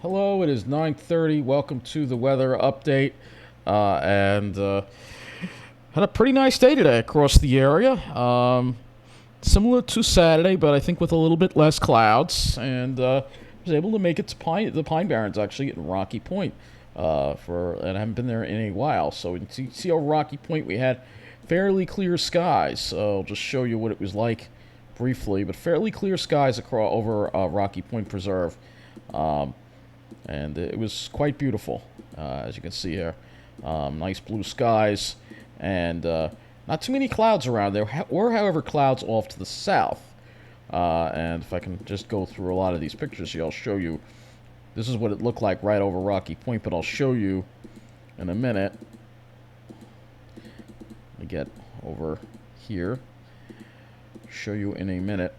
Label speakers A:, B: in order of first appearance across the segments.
A: Hello, it is 9:30. Welcome to the weather update. And had a pretty nice day today across the area. Similar to Saturday, but I think with a little bit less clouds. And was able to make it to the Pine Barrens actually in Rocky Point. And I haven't been there in a while. So you can see how Rocky Point we had fairly clear skies. So I'll just show you what it was like briefly, but fairly clear skies across over Rocky Point Preserve. And it was quite beautiful, as you can see here. Nice blue skies, and not too many clouds around. There were, however, clouds off to the south. And if I can just go through a lot of these pictures here, I'll show you. This is what it looked like right over Rocky Point, but I'll show you in a minute. Let me get over here. Show you in a minute.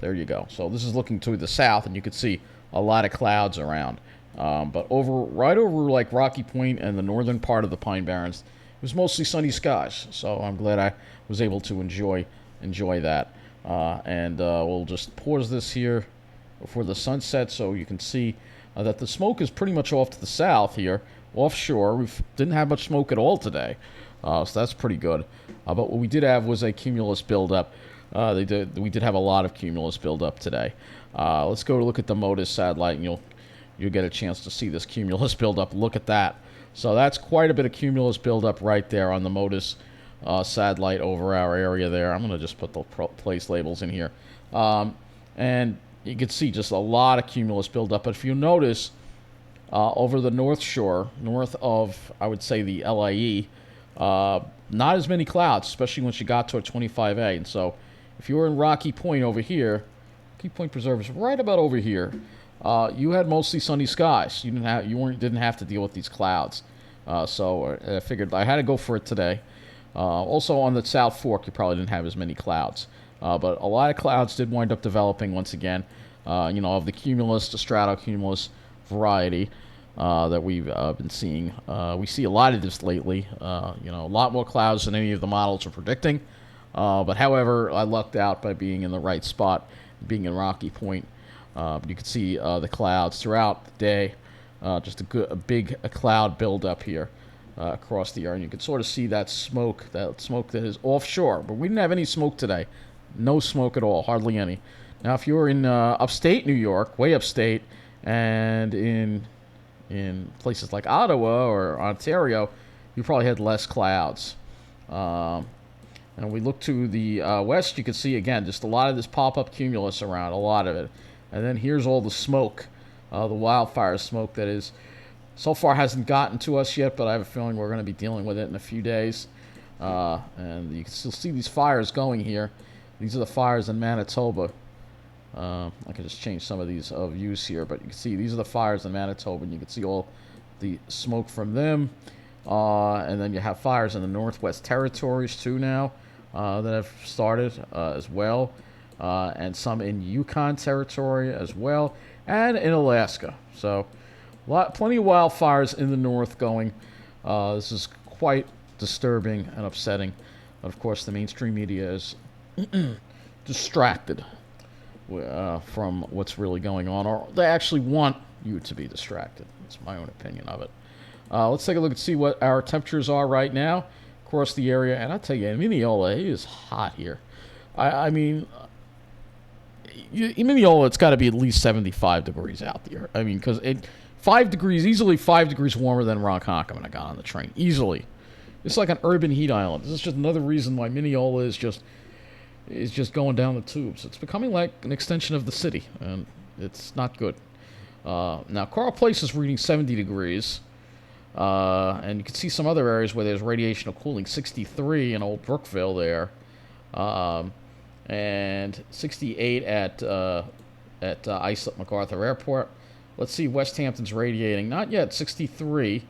A: There you go. So this is looking to the south, and you can see a lot of clouds around. But right over like Rocky Point and the northern part of the Pine Barrens, it was mostly sunny skies. So I'm glad I was able to enjoy that. And we'll just pause this here before the sunset so you can see that the smoke is pretty much off to the south here, offshore. We didn't have much smoke at all today, so that's pretty good. But what we did have was a cumulus buildup. We did have a lot of cumulus buildup today. Let's go look at the MODIS satellite, and you'll get a chance to see this cumulus buildup. Look at that. So that's quite a bit of cumulus buildup right there on the MODIS satellite over our area there. I'm going to just put the place labels in here. And you can see just a lot of cumulus buildup. But if you notice, over the North Shore, north of, I would say, the LIE, not as many clouds, especially once you got toward 25A. And so if you were in Rocky Point over here, Rocky Point Preserve is right about over here. You had mostly sunny skies. You didn't have to deal with these clouds. So I figured I had to go for it today. Also on the South Fork, you probably didn't have as many clouds. But a lot of clouds did wind up developing once again. Of the cumulus to stratocumulus variety that we've been seeing. We see a lot of this lately. A lot more clouds than any of the models are predicting. But however, I lucked out by being in the right spot, being in Rocky Point. You can see the clouds throughout the day. Just a big cloud buildup here across the area. And you can sort of see that smoke that is offshore. But we didn't have any smoke today. No smoke at all, hardly any. Now, if you're in upstate New York, way upstate, and in places like Ottawa or Ontario, you probably had less clouds. And we look to the west, you can see, again, just a lot of this pop-up cumulus around, a lot of it. And then here's all the smoke, the wildfire smoke that is, so far hasn't gotten to us yet, but I have a feeling we're going to be dealing with it in a few days. And you can still see these fires going here. These are the fires in Manitoba. I can just change some of these views here, but you can see these are the fires in Manitoba, and you can see all the smoke from them. And then you have fires in the Northwest Territories too now that have started as well. And some in Yukon Territory as well, and in Alaska. So, plenty of wildfires in the north going. This is quite disturbing and upsetting. But of course, the mainstream media is distracted from what's really going on, or they actually want you to be distracted. That's my own opinion of it. Let's take a look and see what our temperatures are right now across the area. And I'll tell you, in Mineola, it is hot here. I mean, in Mineola, it's got to be at least 75 degrees out there. I mean, because 5 degrees, easily 5 degrees warmer than Ronkonkoma when I got on the train. Easily. It's like an urban heat island. This is just another reason why Mineola is just going down the tubes. It's becoming like an extension of the city, and it's not good. Now, Carl Place is reading 70 degrees. And you can see some other areas where there's radiational cooling. 63 in Old Brookville there. And 68 at Islip MacArthur Airport. Let's see, West Hampton's radiating. Not yet, 63.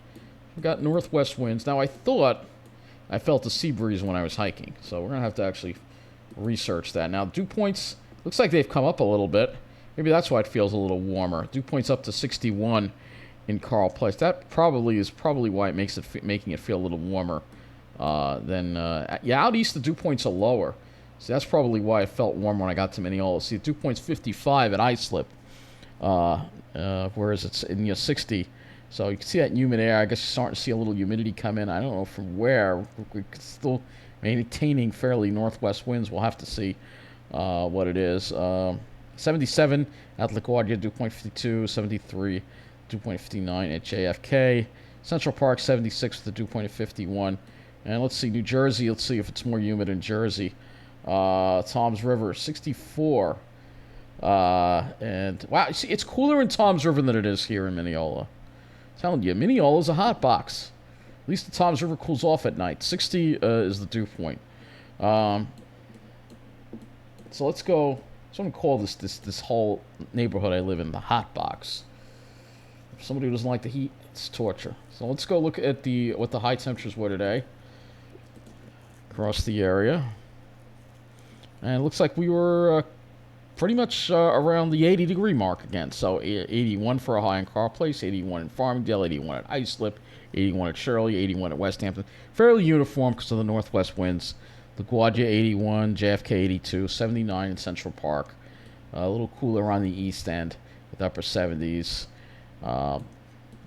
A: We've got northwest winds. Now, I thought I felt a sea breeze when I was hiking, so we're going to have to actually research that. Now, dew points, looks like they've come up a little bit. Maybe that's why it feels a little warmer. Dew points up to 61 in Carl Place. That is probably why it making it feel a little warmer than out east the dew points are lower. So that's probably why I felt warm when I got to Mineola. See, the dew point's 55 at Islip. whereas it's in 60. So you can see that humid air. I guess you're starting to see a little humidity come in. I don't know from where. We're still maintaining fairly northwest winds. We'll have to see what it is. 77 at LaGuardia, dew point 52. 73, dew point 59 at JFK. Central Park, 76 with a dew point of 51. And let's see, New Jersey. Let's see if it's more humid in Jersey. Toms River, 64. And wow, see, it's cooler in Toms River than it is here in Mineola. Telling you, Mineola's a hot box. At least the Toms River cools off at night. 60 is the dew point. So let's go. So I'm gonna call this whole neighborhood I live in the hot box. For somebody who doesn't like the heat, it's torture. So let's go look at what the high temperatures were today across the area. And it looks like we were pretty much around the 80-degree mark again. So 81 for a high in Carl Place, 81 in Farmingdale, 81 at Islip, 81 at Shirley, 81 at West Hampton. Fairly uniform because of the northwest winds. LaGuardia 81, JFK 82, 79 in Central Park. A little cooler on the east end with upper 70s.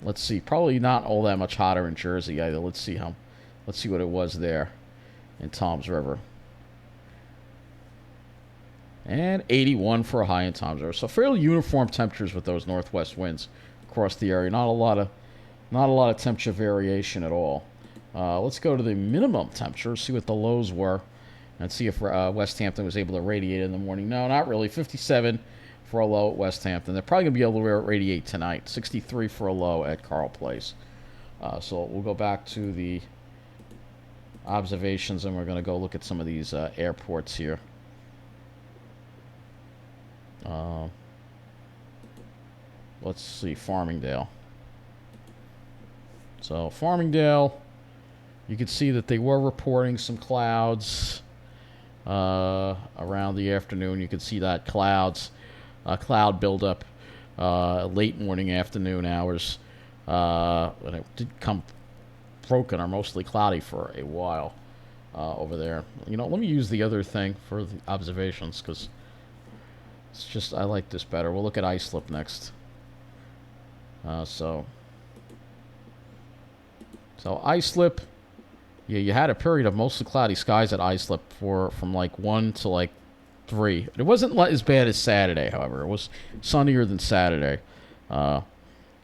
A: Let's see, probably not all that much hotter in Jersey either. Let's see what it was there in Toms River. And 81 for a high in Toms River. So fairly uniform temperatures with those northwest winds across the area. Not a lot of temperature variation at all. Let's go to the minimum temperature, see what the lows were, and see if West Hampton was able to radiate in the morning. No, not really. 57 for a low at West Hampton. They're probably going to be able to radiate tonight. 63 for a low at Carl Place. So we'll go back to the observations, and we're going to go look at some of these airports here. Let's see, Farmingdale. So Farmingdale, you can see that they were reporting some clouds around the afternoon. You can see that cloud buildup late morning, afternoon hours. And it did come broken or mostly cloudy for a while over there. You know, let me use the other thing for the observations because it's just, I like this better. We'll look at Islip next. So Islip, yeah, you had a period of mostly cloudy skies at Islip from like 1 to like 3. It wasn't as bad as Saturday, however. It was sunnier than Saturday. You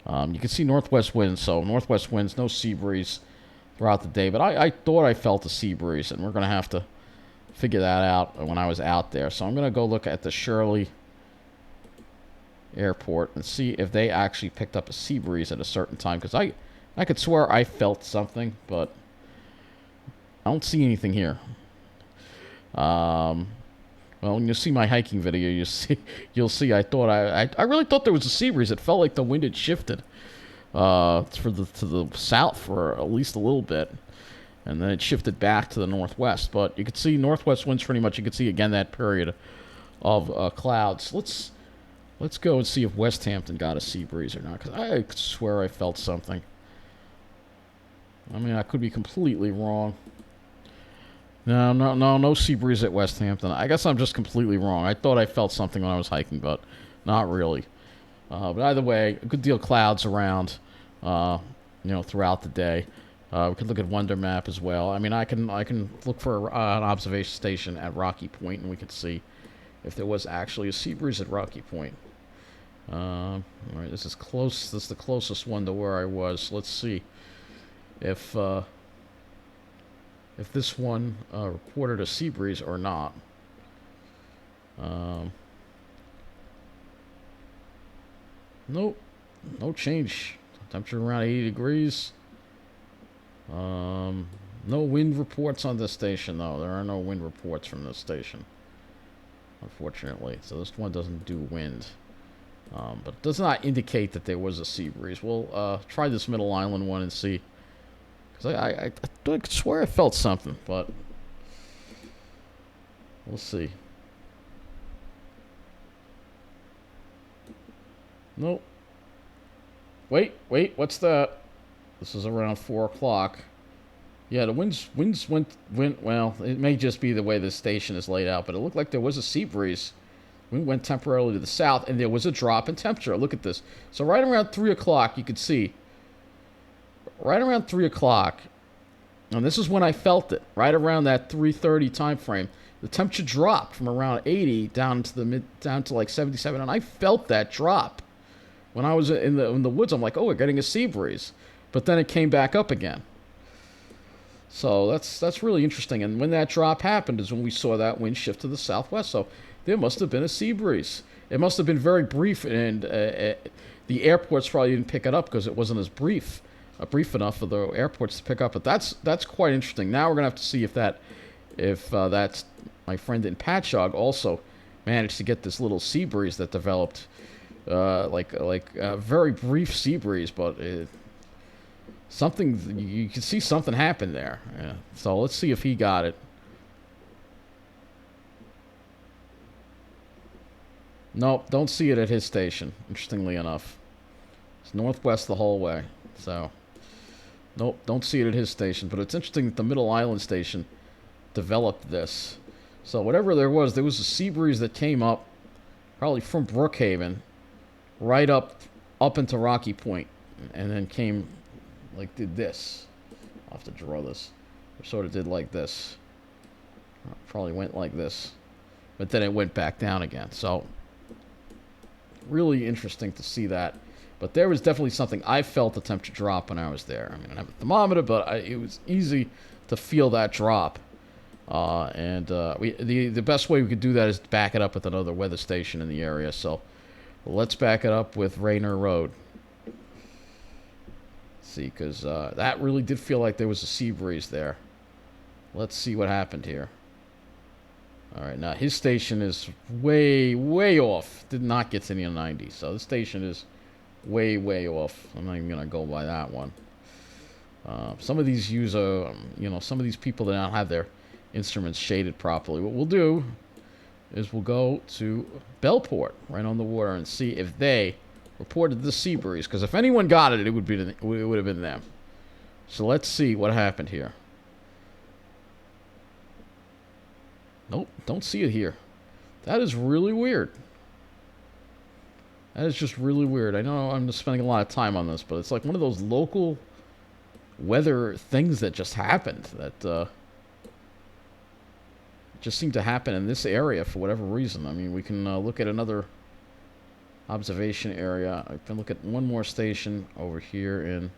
A: can see northwest winds, so northwest winds, no sea breeze throughout the day. But I thought I felt a sea breeze, and we're going to have to figure that out when I was out there. So I'm going to go look at the Shirley Airport and see if they actually picked up a sea breeze at a certain time, because I could swear I felt something, but I don't see anything here. Well, when you see my hiking video, you'll see. I thought I really thought there was a sea breeze. It felt like the wind had shifted to the south for at least a little bit, and then it shifted back to the northwest. But you could see northwest winds pretty much. You could see again that period of clouds. Let's go and see if West Hampton got a sea breeze or not, because I swear I felt something. I mean, I could be completely wrong. No sea breeze at West Hampton. I guess I'm just completely wrong. I thought I felt something when I was hiking, but not really. But either way, a good deal of clouds around, throughout the day. We could look at Wonder Map as well. I mean, I can look for an observation station at Rocky Point, and we could see if there was actually a sea breeze at Rocky Point. All right, this is close. This is the closest one to where I was. Let's see if this one reported a sea breeze or not. Nope, no change. Temperature around 80 degrees. No wind reports on this station, though. There are no wind reports from this station, unfortunately. So this one doesn't do wind. But it does not indicate that there was a sea breeze. We'll try this Middle Island one and see. Because I could swear I felt something, but we'll see. Nope. Wait, what's that? This is around 4 o'clock. Yeah, the winds went, well, it may just be the way the station is laid out, but it looked like there was a sea breeze Wind went temporarily to the south, and there was a drop in temperature. Look at this. So right around 3 o'clock, you could see, right around 3 o'clock, and this is when I felt it, right around that 3:30 time frame, the temperature dropped from around 80 down to like 77, and I felt that drop. When I was in the woods, I'm like, oh, we're getting a sea breeze. But then it came back up again. So that's really interesting. And when that drop happened is when we saw that wind shift to the southwest. So there must have been a sea breeze. It must have been very brief, and the airports probably didn't pick it up because it wasn't as brief enough for the airports to pick up. But that's quite interesting. Now we're gonna have to see if that's my friend in Patchogue also managed to get this little sea breeze that developed, like a very brief sea breeze, but something, you can see something happened there. Yeah. So let's see if he got it. Nope, don't see it at his station, interestingly enough. It's northwest the whole way. So, nope, don't see it at his station. But it's interesting that the Middle Island station developed this. So whatever there was a sea breeze that came up, probably from Brookhaven, right up into Rocky Point, and then came, like, did this. I'll have to draw this. Or sort of did like this. Probably went like this. But then it went back down again. So, really interesting to see that. But there was definitely something. I felt the temperature drop when I was there. I mean, I have a thermometer, but it was easy to feel that drop. The best way we could do that is to back it up with another weather station in the area. So let's back it up with Rainer Road. See, because that really did feel like there was a sea breeze there. Let's see what happened here. All right, now his station is way, way off. Did not get to the 90, so the station is way, way off. I'm not even gonna go by that one. Some of these use some of these people that don't have their instruments shaded properly. What we'll do is we'll go to Bellport, right on the water, and see if they reported the sea breeze. Because if anyone got it, it would have been them. So let's see what happened here. Nope, don't see it here. That is really weird. That is just really weird. I know I'm just spending a lot of time on this, but it's like one of those local weather things that just happened. That just seemed to happen in this area for whatever reason. I mean, we can look at another observation area. I can look at one more station over here in,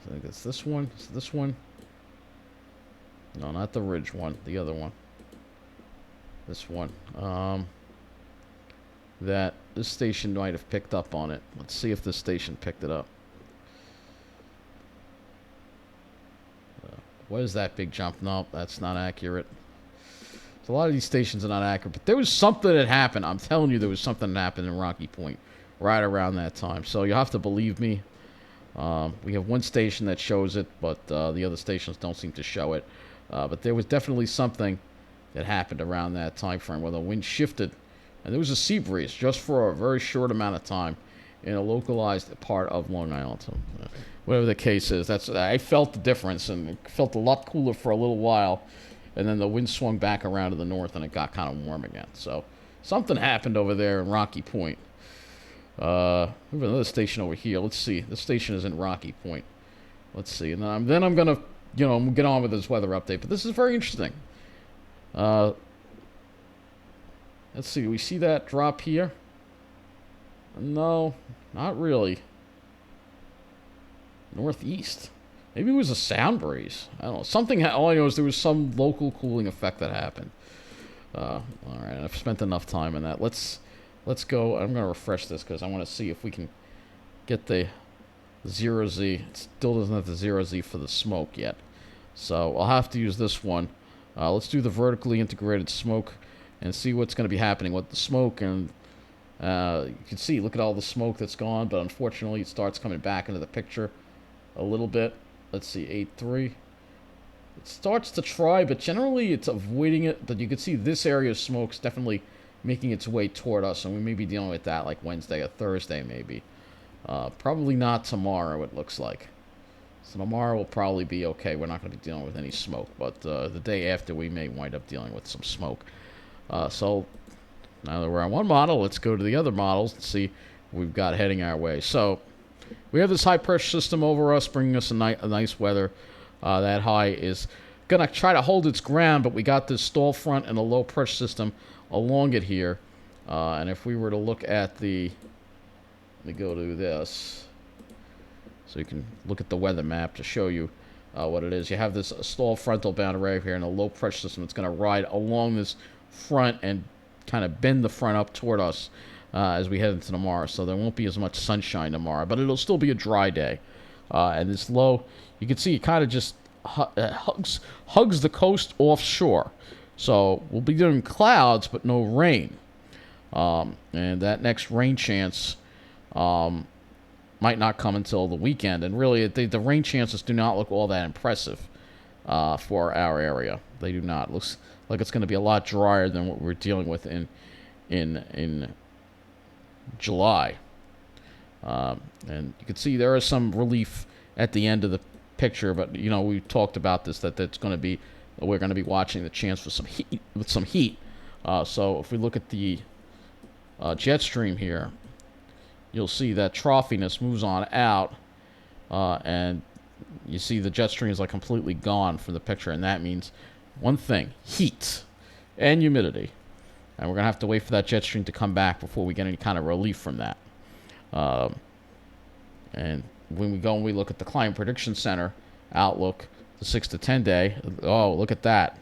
A: I think it's this one. Is it this one? No, not the ridge one. The other one. This one. That this station might have picked up on it. Let's see if this station picked it up. What is that big jump? No, that's not accurate. So a lot of these stations are not accurate, but there was something that happened. I'm telling you, there was something that happened in Rocky Point right around that time. So you have to believe me. We have one station that shows it, but the other stations don't seem to show it. But there was definitely something that happened around that time frame where the wind shifted, and there was a sea breeze just for a very short amount of time in a localized part of Long Island. So, whatever the case is, I felt the difference, and it felt a lot cooler for a little while, and then the wind swung back around to the north, and it got kind of warm again. So something happened over there in Rocky Point. We have another station over here. Let's see. This station is in Rocky Point. Let's see. And then I'm going to, get on with this weather update. But this is very interesting. Let's see. Do we see that drop here? No, not really. Northeast. Maybe it was a sound breeze. I don't know. Something. All I know is there was some local cooling effect that happened. All right. I've spent enough time on that. Let's go. I'm going to refresh this because I want to see if we can get the 0Z. It still doesn't have the 0Z for the smoke yet. So I'll have to use this one. Let's do the vertically integrated smoke and see what's going to be happening with the smoke. And you can see, look at all the smoke that's gone. But unfortunately, it starts coming back into the picture a little bit. Let's see, 8.3. It starts to try, but generally it's avoiding it. But you can see this area of smoke's definitely making its way toward us, and we may be dealing with that like Wednesday or Thursday maybe. Probably not tomorrow, it looks like. So tomorrow will probably be okay. We're not going to be dealing with any smoke, but the day after we may wind up dealing with some smoke. So Now that we're on one model, let's go to the other models and see what we've got heading our way. So we have this high pressure system over us, bringing us a nice weather. That high is going to try to hold its ground, but we got this stall front and a low pressure system along it here. And if we were to look at the, let me go to this, so you can look at the weather map to show you what it is. You have this stall frontal boundary right here and a low pressure system that's going to ride along this front and kind of bend the front up toward us as we head into tomorrow. So there won't be as much sunshine tomorrow, but it'll still be a dry day. And this low, you can see it kind of just hugs the coast offshore. So we'll be doing clouds, but no rain. And that next rain chance might not come until the weekend. And really, the rain chances do not look all that impressive for our area. They do not. It looks like it's going to be a lot drier than what we're dealing with in July. And you can see there is some relief at the end of the picture, but you know, we talked about this, that's going to be, we're going to be watching the chance for some heat, with some heat. So if we look at the jet stream here, you'll see that troughiness moves on out, and you see the jet stream is like completely gone from the picture, and that means one thing: heat and humidity. And we're going to have to wait for that jet stream to come back before we get any kind of relief from that. And when we go and we look at the Climate Prediction Center outlook, the 6 to 10 day, oh, look at that.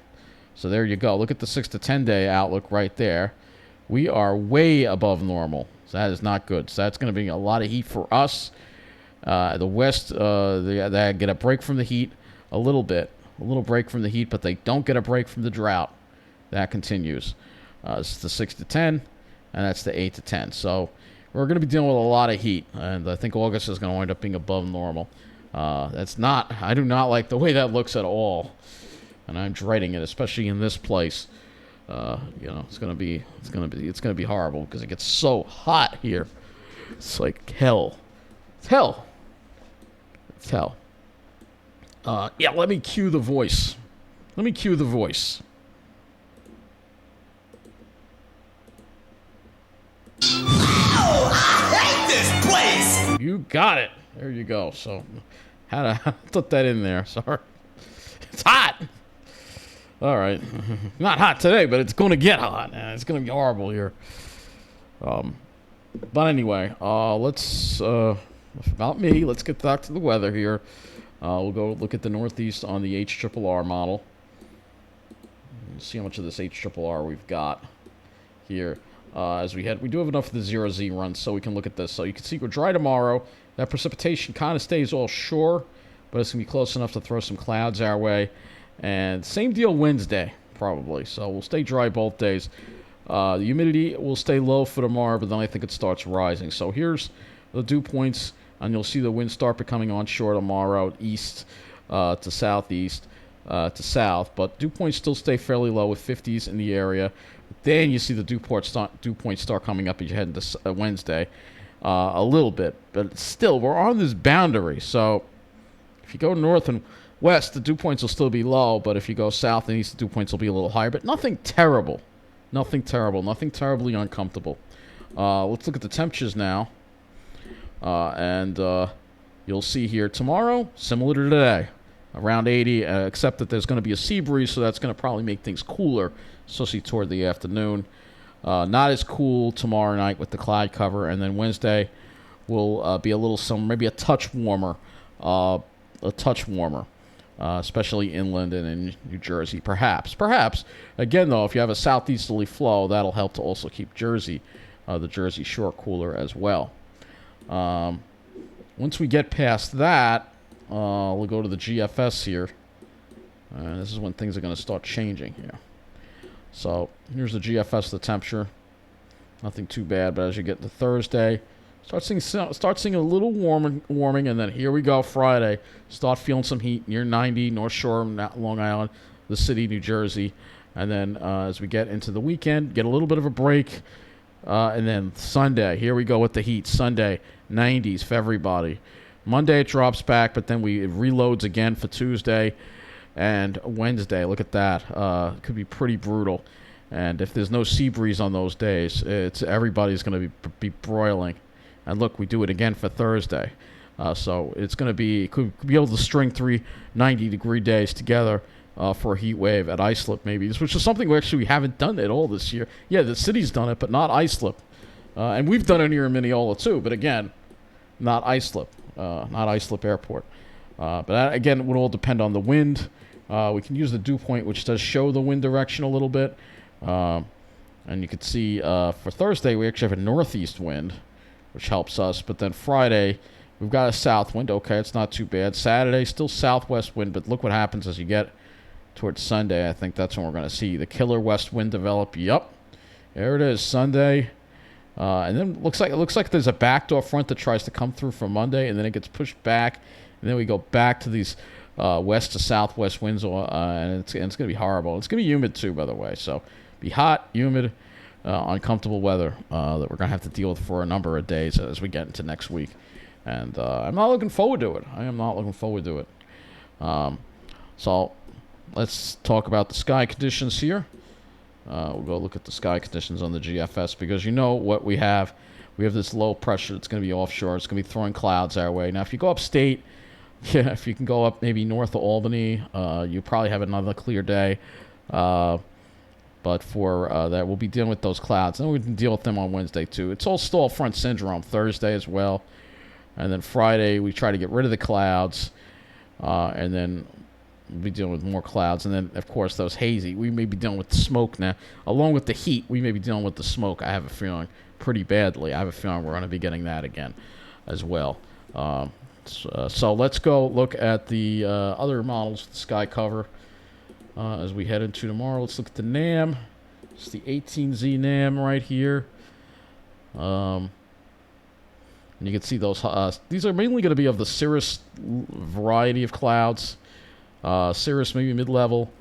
A: So there you go. Look at the 6 to 10 day outlook right there. We are way above normal. So that is not good. So that's going to be a lot of heat for us. The West, they get a break from the heat a little bit. A little break from the heat, but they don't get a break from the drought. That continues. It's the 6 to 10, and that's the 8 to 10. So we're going to be dealing with a lot of heat, and I think August is going to wind up being above normal. I do not like the way that looks at all, and I'm dreading it, especially in this place. It's going to be horrible because it gets so hot here. It's like hell. It's hell. It's hell. Yeah, let me cue the voice. Let me cue the voice.
B: Oh, I hate this place!
A: You got it. There you go. So, had to put that in there. Sorry. It's hot. All right. Not hot today, but it's going to get hot. It's going to be horrible here. But anyway, let's, about me, let's get back to the weather here. We'll go look at the Northeast on the HRRR model. See how much of this HRRR we've got here. As we do have enough of the 0Z runs, so we can look at this. So you can see we're dry tomorrow. That precipitation kind of stays offshore, but it's going to be close enough to throw some clouds our way. And same deal Wednesday, probably. So we'll stay dry both days. The humidity will stay low for tomorrow, but then I think it starts rising. So here's the dew points, and you'll see the winds start becoming onshore tomorrow, east to southeast to south. But dew points still stay fairly low with 50s in the area. Then you see the dew points start coming up as you head into Wednesday a little bit. But still, we're on this boundary. So if you go north and west, the dew points will still be low. But if you go south and east, the dew points will be a little higher. But nothing terrible. Nothing terrible. Nothing terribly uncomfortable. Let's look at the temperatures now. And you'll see here tomorrow, similar to today, around 80, except that there's going to be a sea breeze, so that's going to probably make things cooler, especially toward the afternoon. Not as cool tomorrow night with the cloud cover, and then Wednesday will be a little maybe a touch warmer, especially inland and in New Jersey, perhaps. Again, though, if you have a southeasterly flow, that'll help to also keep Jersey, the Jersey Shore, cooler as well. Once we get past that, we'll go to the GFS here. This is when things are going to start changing here. So here's the GFS, the temperature. Nothing too bad, but as you get to Thursday, start seeing a little warming, and then here we go, Friday. Start feeling some heat near 90, North Shore, Long Island, the city, New Jersey. And then as we get into the weekend, get a little bit of a break. And then Sunday, here we go with the heat. Sunday, 90s for everybody. Monday it drops back, but then it reloads again for Tuesday and Wednesday. Look at that. Could be pretty brutal. And if there's no sea breeze on those days, everybody's going to be broiling. And look, we do it again for Thursday. So it's going to be, could be able to string 3 90-degree days together for a heat wave at Islip maybe, which is something we haven't done at all this year. Yeah, the city's done it, but not Islip. And we've done it here in Mineola too, but again, not Islip Airport. But that, again, would all depend on the wind. We can use the dew point, which does show the wind direction a little bit. And you can see for Thursday, we actually have a northeast wind, which helps us. But then Friday, we've got a south wind. Okay, it's not too bad. Saturday, still southwest wind, but look what happens as you get towards Sunday. I think that's when we're going to see the killer west wind develop. Yup, there it is, Sunday. And then it looks like there's a backdoor front that tries to come through for Monday, and then it gets pushed back, and then we go back to these west to southwest winds, and it's going to be horrible. It's going to be humid too, by the way. So be hot, humid, uncomfortable weather that we're going to have to deal with for a number of days as we get into next week. And I'm not looking forward to it. I am not looking forward to it. So let's talk about the sky conditions here. We'll go look at the sky conditions on the GFS because you know what we have. We have this low pressure that's going to be offshore. It's going to be throwing clouds our way. Now, if you go upstate, yeah, if you can go up maybe north of Albany, you probably have another clear day. But for that, we'll be dealing with those clouds. And we can deal with them on Wednesday, too. It's all stall front syndrome Thursday as well. And then Friday, we try to get rid of the clouds. And then we'll be dealing with more clouds. And then, of course, those hazy. We may be dealing with the smoke now. Along with the heat, we may be dealing with the smoke, I have a feeling, pretty badly. I have a feeling we're going to be getting that again as well. So let's go look at the other models of the sky cover as we head into tomorrow. Let's look at the NAM. It's the 18Z NAM right here. And you can see those. These are mainly going to be of the cirrus variety of clouds. Cirrus maybe mid-level,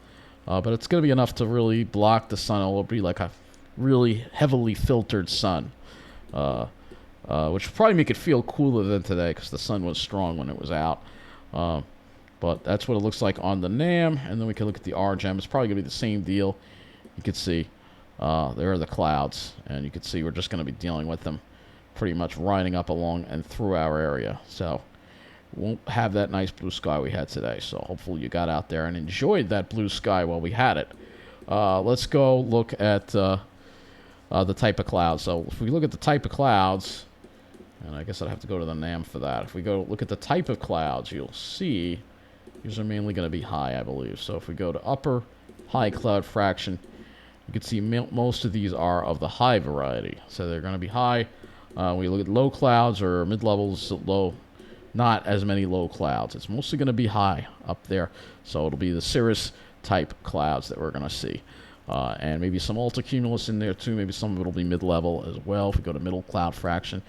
A: but it's going to be enough to really block the sun. It'll be like a really heavily filtered sun. Which will probably make it feel cooler than today because the sun was strong when it was out. But that's what it looks like on the NAM. And then we can look at the RGEM. It's probably going to be the same deal. You can see there are the clouds. And you can see we're just going to be dealing with them pretty much riding up along and through our area. So we won't have that nice blue sky we had today. So hopefully you got out there and enjoyed that blue sky while we had it. Let's go look at the type of clouds. So if we look at the type of clouds... And I guess I'd have to go to the NAM for that. If we go look at the type of clouds, you'll see these are mainly going to be high, I believe. So if we go to upper high cloud fraction, you can see most of these are of the high variety. So they're going to be high. When you look at low clouds or mid-levels, low, not as many low clouds. It's mostly going to be high up there. So it'll be the cirrus type clouds that we're going to see. And maybe some altocumulus in there too. Maybe some of it will be mid-level as well. If we go to middle cloud fraction,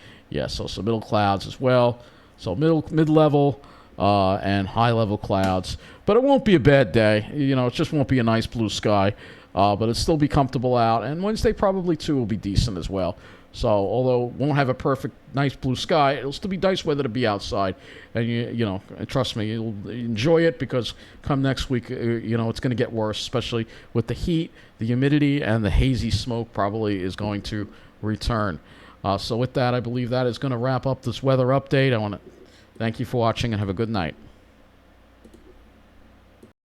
A: so some middle clouds as well. So mid-level and high-level clouds. But it won't be a bad day. You know, it just won't be a nice blue sky. But it'll still be comfortable out. And Wednesday probably too will be decent as well. So although it won't have a perfect nice blue sky, it'll still be nice weather to be outside. And you know, trust me, you'll enjoy it because come next week, you know, it's going to get worse, especially with the heat, the humidity, and the hazy smoke probably is going to return. So with that, I believe that is going to wrap up this weather update. I want to thank you for watching and have a good night.